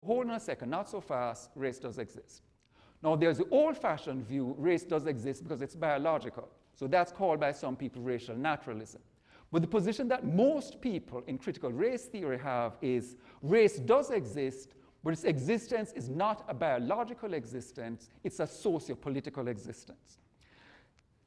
hold on a second, not so fast, race does exist. Now, there's the old-fashioned view, race does exist because it's biological. So that's called by some people racial naturalism. But the position that most people in critical race theory have is race does exist, but its existence is not a biological existence, it's a socio-political existence.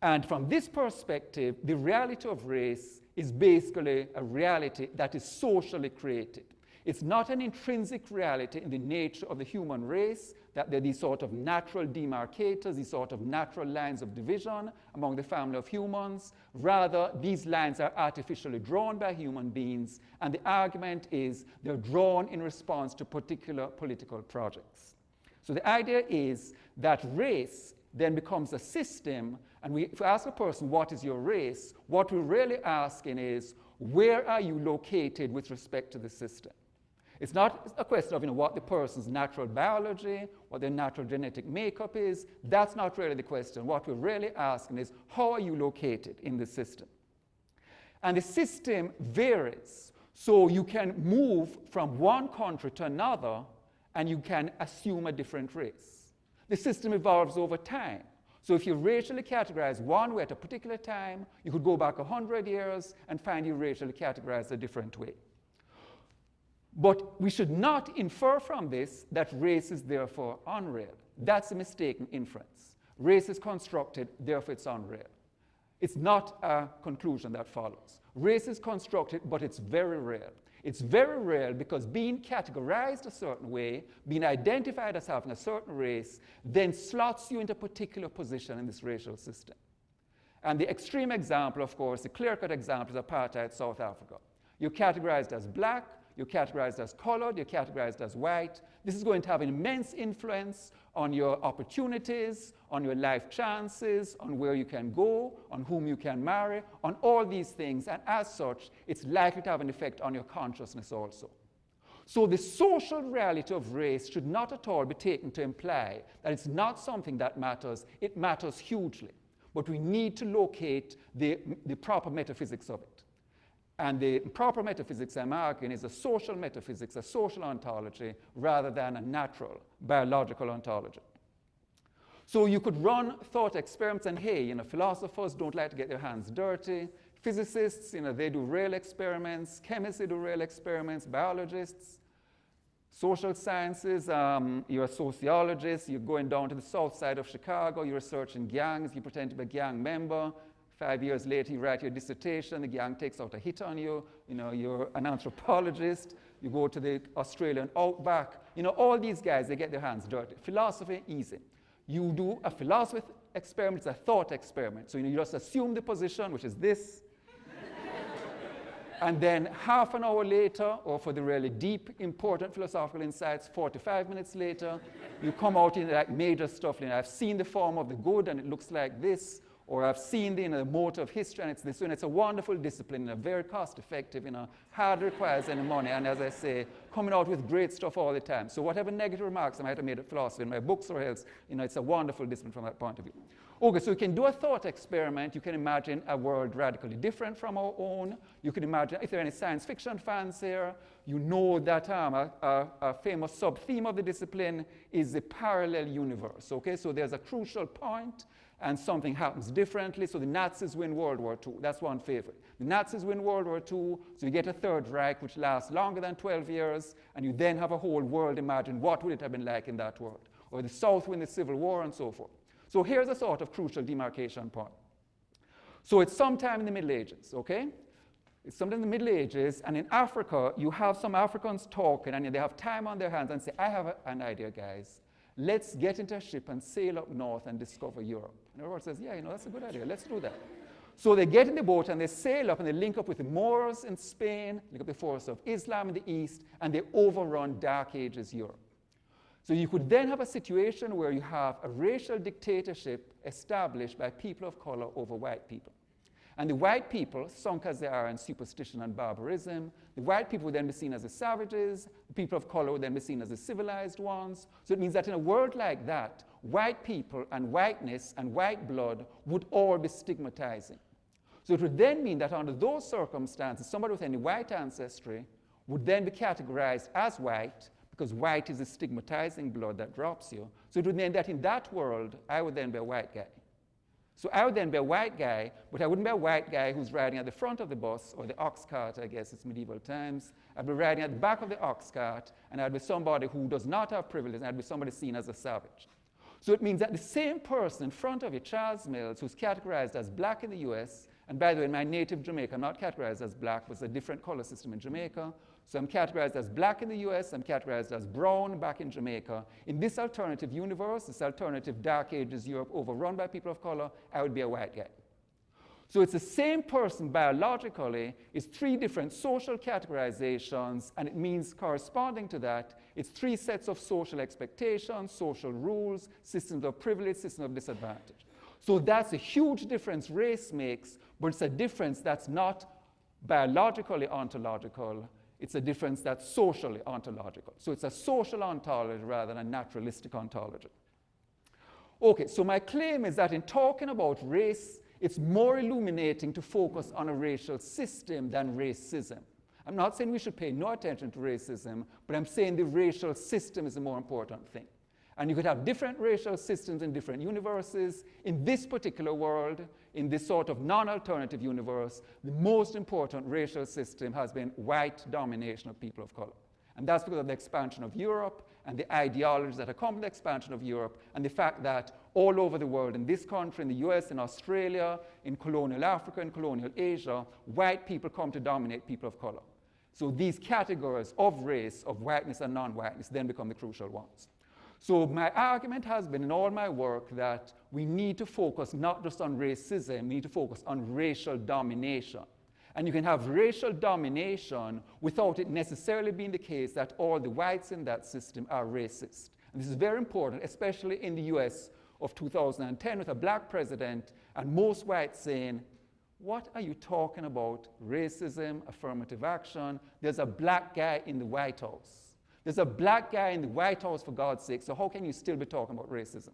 And from this perspective, the reality of race is basically a reality that is socially created. It's not an intrinsic reality in the nature of the human race, that there are these sort of natural demarcators, these sort of natural lines of division among the family of humans. Rather, these lines are artificially drawn by human beings, and the argument is they're drawn in response to particular political projects. So the idea is that race then becomes a system, and if we ask a person, what is your race, what we're really asking is, where are you located with respect to the system? It's not a question of what the person's natural biology, what their natural genetic makeup is. That's not really the question. What we're really asking is, how are you located in the system? And the system varies. So you can move from one country to another, and you can assume a different race. The system evolves over time. So if you racially categorize one way at a particular time, you could go back 100 years and find you racially categorized a different way. But we should not infer from this that race is therefore unreal. That's a mistaken inference. Race is constructed, therefore it's unreal. It's not a conclusion that follows. Race is constructed, but it's very real. It's very real because being categorized a certain way, being identified as having a certain race, then slots you into a particular position in this racial system. And the extreme example, of course, the clear-cut example is apartheid South Africa. You're categorized as black, you're categorized as colored, you're categorized as white. This is going to have an immense influence on your opportunities, on your life chances, on where you can go, on whom you can marry, on all these things. And as such, it's likely to have an effect on your consciousness also. So the social reality of race should not at all be taken to imply that it's not something that matters. It matters hugely. But we need to locate the proper metaphysics of it. And the proper metaphysics I'm arguing is a social metaphysics, a social ontology, rather than a natural, biological ontology. So you could run thought experiments, and hey, philosophers don't like to get their hands dirty. Physicists, they do real experiments. Chemists, they do real experiments. Biologists, social sciences, you're a sociologist, you're going down to the south side of Chicago, you're researching gangs, you pretend to be a gang member. 5 years later, you write your dissertation, the gang takes out a hit on you. You're an anthropologist, you go to the Australian outback. All these guys, they get their hands dirty. Philosophy, easy. You do a philosophy experiment, it's a thought experiment. So you just assume the position, which is this. And then half an hour later, or for the really deep, important philosophical insights, 45 minutes later, you come out in major stuff. I've seen the form of the good, and it looks like this. Or I've seen the motor of history, and it's this, and it's a wonderful discipline, very cost-effective, hardly requires any money, and as I say, coming out with great stuff all the time. So whatever negative remarks I might have made of philosophy in my books or else, it's a wonderful discipline from that point of view. Okay, so you can do a thought experiment. You can imagine a world radically different from our own. You can imagine, if there are any science fiction fans here, you know that a famous sub-theme of the discipline is the parallel universe, okay? So there's a crucial point, and something happens differently. So the Nazis win World War II. That's one favorite. The Nazis win World War II, so you get a Third Reich, which lasts longer than 12 years, and you then have a whole world imagined. What would it have been like in that world? Or the South win the Civil War, and so forth. So here's a sort of crucial demarcation point. So it's sometime in the Middle Ages, okay? It's sometime in the Middle Ages, and in Africa, you have some Africans talking, and they have time on their hands, and say, I have an idea, guys. Let's get into a ship and sail up north and discover Europe. And everyone says, yeah, that's a good idea. Let's do that. So they get in the boat and they sail up and they link up with the Moors in Spain, link up the force of Islam in the east, and they overrun Dark Ages Europe. So you could then have a situation where you have a racial dictatorship established by people of color over white people. And the white people, sunk as they are in superstition and barbarism, the white people would then be seen as the savages, the people of color would then be seen as the civilized ones. So it means that in a world like that, white people and whiteness and white blood would all be stigmatizing. So it would then mean that under those circumstances, somebody with any white ancestry would then be categorized as white because white is a stigmatizing blood that drops you. So it would mean that in that world, I would then be a white guy. So I would then be a white guy, but I wouldn't be a white guy who's riding at the front of the bus, or the ox cart, I guess it's medieval times. I'd be riding at the back of the ox cart, and I'd be somebody who does not have privilege, and I'd be somebody seen as a savage. So it means that the same person in front of you, Charles Mills, who's categorized as black in the US, and by the way, in my native Jamaica, I'm not categorized as black, but it's a different color system in Jamaica. So I'm categorized as black in the US, I'm categorized as brown back in Jamaica. In this alternative universe, this alternative Dark Ages Europe overrun by people of color, I would be a white guy. So it's the same person biologically, it's three different social categorizations, and it means corresponding to that, it's three sets of social expectations, social rules, systems of privilege, systems of disadvantage. So that's a huge difference race makes, but it's a difference that's not biologically ontological, it's a difference that's socially ontological. So it's a social ontology rather than a naturalistic ontology. Okay, so my claim is that in talking about race, it's more illuminating to focus on a racial system than racism. I'm not saying we should pay no attention to racism, but I'm saying the racial system is a more important thing. And you could have different racial systems in different universes. In this particular world, in this sort of non-alternative universe, the most important racial system has been white domination of people of color. And that's because of the expansion of Europe and the ideologies that accompany the expansion of Europe and the fact that all over the world, in this country, in the US, in Australia, in colonial Africa, in colonial Asia, white people come to dominate people of color. So these categories of race, of whiteness and non-whiteness, then become the crucial ones. So my argument has been in all my work that we need to focus not just on racism, we need to focus on racial domination. And you can have racial domination without it necessarily being the case that all the whites in that system are racist. And this is very important, especially in the US of 2010 with a black president and most whites saying, what are you talking about? Racism, affirmative action. There's a black guy in the White House. There's a black guy in the White House, for God's sake, so how can you still be talking about racism?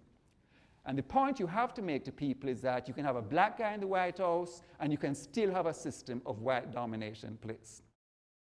And the point you have to make to people is that you can have a black guy in the White House and you can still have a system of white domination in place.